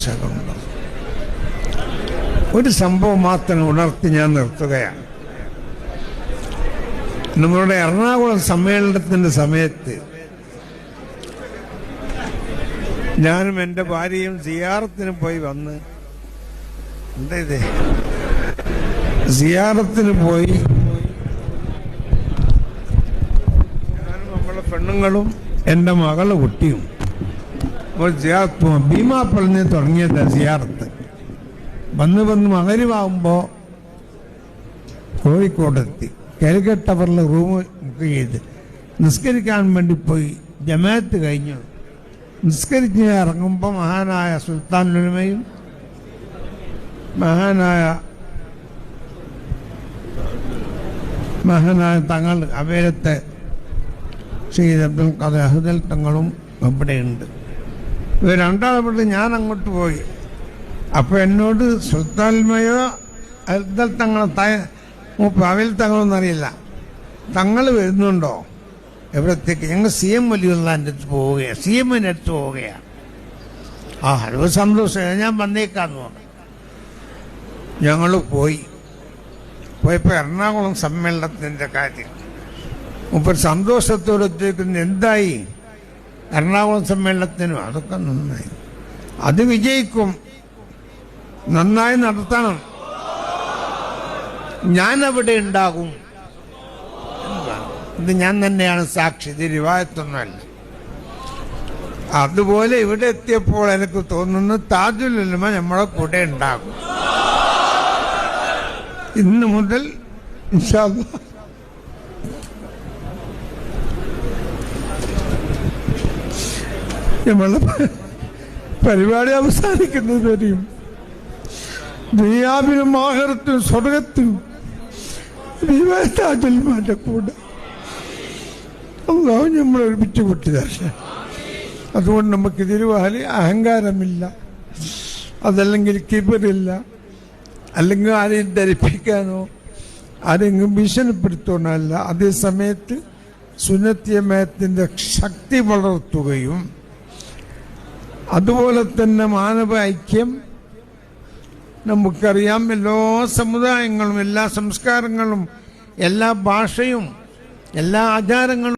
ശതമുണ്ട്. ഒരു സംഭവം മാത്രം ഉണർത്തി ഞാൻ നിർത്തുകയാണ്. നമ്മളുടെ എറണാകുളം സമ്മേളനത്തിന്റെ സമയത്ത് ഞാനും എൻ്റെ ഭാര്യയും സിയാറത്തിന് പോയി വന്ന് സിയാറത്തിന് പോയി ഞാനും നമ്മളെ പെണ്ണുങ്ങളും എൻ്റെ മകളെ കുട്ടിയും ഭീമാപ്പള്ളിന് തുടങ്ങിയത് സിയാറത്ത്. വന്ന് മകരിവാകുമ്പോൾ കോഴിക്കോടെത്തി. കാലിക്കറ്റ് ടവറിൽ റൂം ബുക്ക് ചെയ്ത് നിസ്കരിക്കാൻ വേണ്ടി പോയി. ജമാഅത്ത് കഴിഞ്ഞു നിസ്കരിച്ച് ഇറങ്ങുമ്പോൾ മഹാനായ സുൽത്താൻ ഉലമയും മഹാനായ തങ്ങൾ അവേലത്തെ സയ്യിദ് അബ്ദുൽ ഖാദർ അഹ്ദൽ തങ്ങളും അവിടെയുണ്ട്. ഇവർ രണ്ടാമത് ഞാൻ അങ്ങോട്ട് പോയി. അപ്പോൾ എന്നോട് സുൽത്താൻമയോ അഹ്ദൽ തങ്ങളെ അവേൽ തങ്ങളൊന്നറിയില്ല, തങ്ങൾ വരുന്നുണ്ടോ എവിടത്തേക്ക്? ഞങ്ങൾ CM വലിയുള്ളതിൻ്റെ അടുത്ത് പോവുകയാണ്, CMന്റെ അടുത്ത് പോവുകയാണ്. അത് സന്തോഷം, ഞാൻ വന്നേക്കാന്ന് പറഞ്ഞു. ഞങ്ങൾ പോയപ്പോൾ എറണാകുളം സമ്മേളനത്തിൻ്റെ കാര്യം മുപ്പർ സന്തോഷത്തോടെ ചോദിക്കുന്നു, എന്തായി എറണാകുളം സമ്മേളനത്തിനും? അതൊക്കെ നന്നായി, അത് വിജയിക്കും, നന്നായി നടത്തണം, ഞാൻ അവിടെ ഉണ്ടാകും. ഇത് ഞാൻ തന്നെയാണ് സാക്ഷി, ഇത് റിവായത്തൊന്നുമല്ല. അതുപോലെ ഇവിടെ എത്തിയപ്പോൾ എനിക്ക് തോന്നുന്നു താജുൽ ഉലമ നമ്മളെ കൂടെ ഉണ്ടാകും. ഇന്ന് മുതൽ ഇൻഷാ അല്ലാഹ് നമ്മളെ പരിപാടി അവസാനിക്കുന്നത് വരെയും ദുനിയാവിലും ആഖിറത്തിലും സ്വർഗത്തിലും താജുൽ ഉലമയുടെ കൂടെ അല്ലാഹു നമ്മളെ ഒരുമിച്ച് കൂട്ടി തരട്ടെ. അതുകൊണ്ട് നമുക്കിതിൽ വലിയ അഹങ്കാരമില്ല, അതല്ലെങ്കിൽ കിബറില്ല, അല്ലെങ്കിൽ ആരെയും ധരിപ്പിക്കാനോ ആരെങ്കിലും ഭീഷണിപ്പെടുത്താനല്ല. അതേസമയത്ത് സുന്നത്തിയമയത്തിൻ്റെ ശക്തി വളർത്തുകയും അതുപോലെ തന്നെ മാനവ ഐക്യം നമുക്കറിയാം. എല്ലാ സമുദായങ്ങളും എല്ലാ സംസ്കാരങ്ങളും എല്ലാ ഭാഷയും എല്ലാ ആചാരങ്ങളും